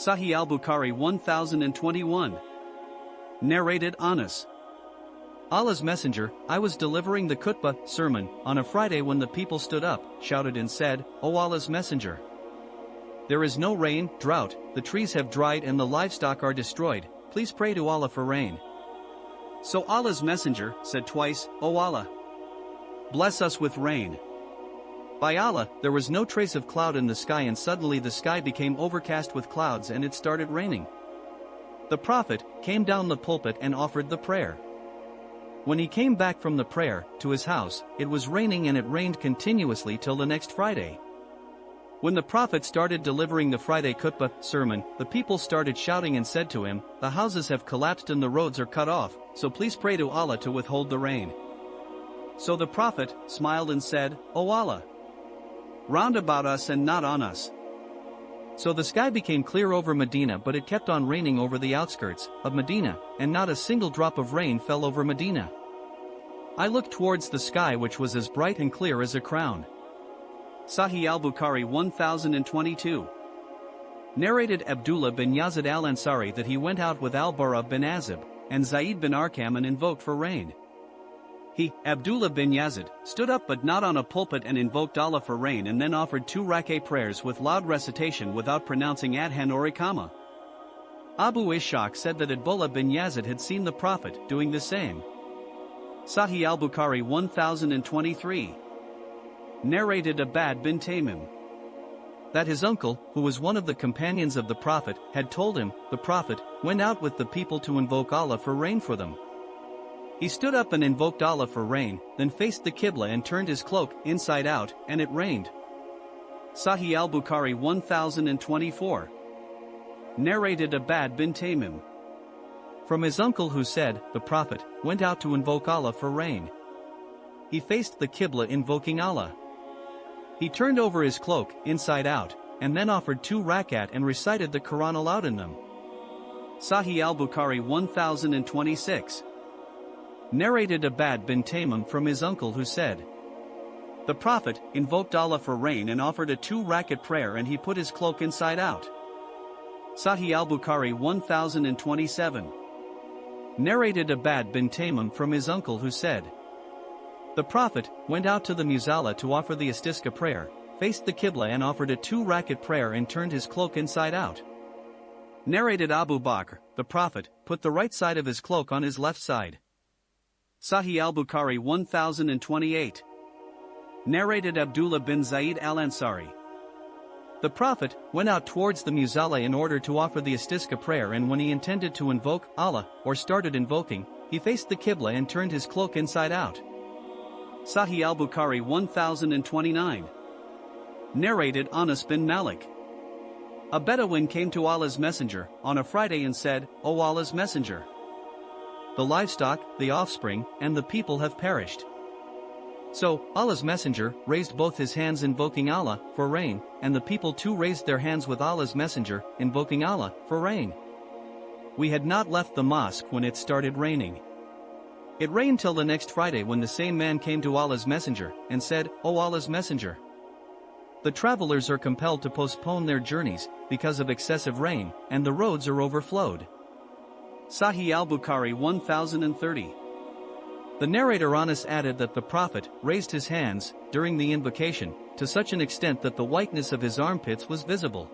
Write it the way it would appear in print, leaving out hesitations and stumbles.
Sahih al-Bukhari 1021. Narrated Anas. Allah's Messenger, I was delivering the khutbah sermon on a Friday when the people stood up, shouted and said, O Allah's Messenger! There is no rain, drought, the trees have dried and the livestock are destroyed, please pray to Allah for rain. So Allah's Messenger said twice, O Allah! Bless us with rain. By Allah, there was no trace of cloud in the sky, and suddenly the sky became overcast with clouds and it started raining. The Prophet came down the pulpit and offered the prayer. When he came back from the prayer to his house, it was raining and it rained continuously till the next Friday. When the Prophet started delivering the Friday khutbah sermon, the people started shouting and said to him, the houses have collapsed and the roads are cut off, so please pray to Allah to withhold the rain. So the Prophet smiled and said, O Allah! Round about us and not on us. So the sky became clear over Medina, but it kept on raining over the outskirts of Medina, and not a single drop of rain fell over Medina. I looked towards the sky, which was as bright and clear as a crown. Sahih al-Bukhari 1022. Narrated Abdullah bin Yazid al-Ansari that he went out with al-Bara bin Azib and Zayd bin Arqam and invoked for rain. He, Abdullah bin Yazid, stood up but not on a pulpit and invoked Allah for rain, and then offered 2 rak'ah prayers with loud recitation without pronouncing adhan or iqama. Abu Ishaq said that Abdullah bin Yazid had seen the Prophet doing the same. Sahih al-Bukhari 1023. Narrated Abad bin Tamim. That his uncle, who was one of the companions of the Prophet, had told him, the Prophet went out with the people to invoke Allah for rain for them. He stood up and invoked Allah for rain, then faced the Qibla and turned his cloak inside out, and it rained. Sahih al-Bukhari 1024. Narrated Abad bin Tamim. From his uncle, who said, the Prophet went out to invoke Allah for rain. He faced the Qibla invoking Allah. He turned over his cloak inside out, and then offered 2 rak'at and recited the Quran aloud in them. Sahih al-Bukhari 1026. Narrated Abad bin Tamim from his uncle, who said, the Prophet invoked Allah for rain and offered a 2 rak'at prayer, and he put his cloak inside out. Sahih al-Bukhari 1027. Narrated Abad bin Tamim from his uncle, who said, the Prophet went out to the musalla to offer the istisqa prayer, faced the Qibla and offered a 2 rak'at prayer and turned his cloak inside out. Narrated Abu Bakr, the Prophet put the right side of his cloak on his left side. Sahih al-Bukhari 1028. Narrated Abdullah bin Zayd al-Ansari. The Prophet went out towards the musalla in order to offer the istisqa prayer, and when he intended to invoke Allah, or started invoking, he faced the Qibla and turned his cloak inside out. Sahih al-Bukhari 1029. Narrated Anas bin Malik. A Bedouin came to Allah's Messenger on a Friday and said, O Allah's Messenger! The livestock, the offspring, and the people have perished. So, Allah's Messenger raised both his hands invoking Allah for rain, and the people too raised their hands with Allah's Messenger, invoking Allah for rain. We had not left the mosque when it started raining. It rained till the next Friday, when the same man came to Allah's Messenger and said, O Allah's Messenger! The travelers are compelled to postpone their journeys because of excessive rain, and the roads are overflowed. Sahih al-Bukhari 1030. The narrator Anas added that the Prophet raised his hands during the invocation to such an extent that the whiteness of his armpits was visible.